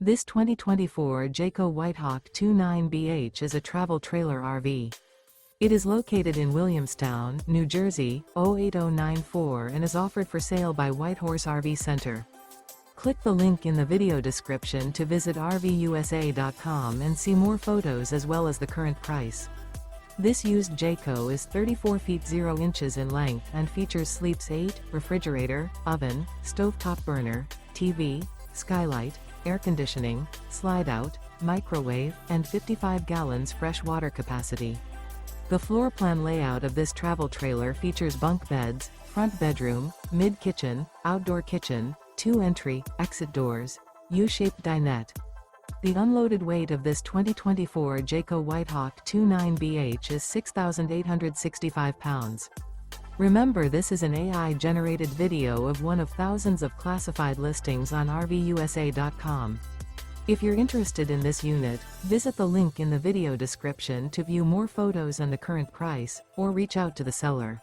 This 2024 Jayco White Hawk 29BH is a travel trailer RV. It is located in Williamstown, New Jersey, 08094 and is offered for sale by Whitehorse RV Center. Click the link in the video description to visit RVUSA.com and see more photos as well as the current price. This used Jayco is 34 feet 0 inches in length and features sleeps 8, refrigerator, oven, stovetop burner, TV, skylight, air conditioning, slide-out, microwave, and 55 gallons fresh water capacity. The floor plan layout of this travel trailer features bunk beds, front bedroom, mid-kitchen, outdoor kitchen, 2 entry, exit doors, U-shaped dinette. The unloaded weight of this 2024 Jayco White Hawk 29BH is 6,865 pounds. Remember, this is an AI-generated video of one of thousands of classified listings on RVUSA.com. If you're interested in this unit, visit the link in the video description to view more photos and the current price, or reach out to the seller.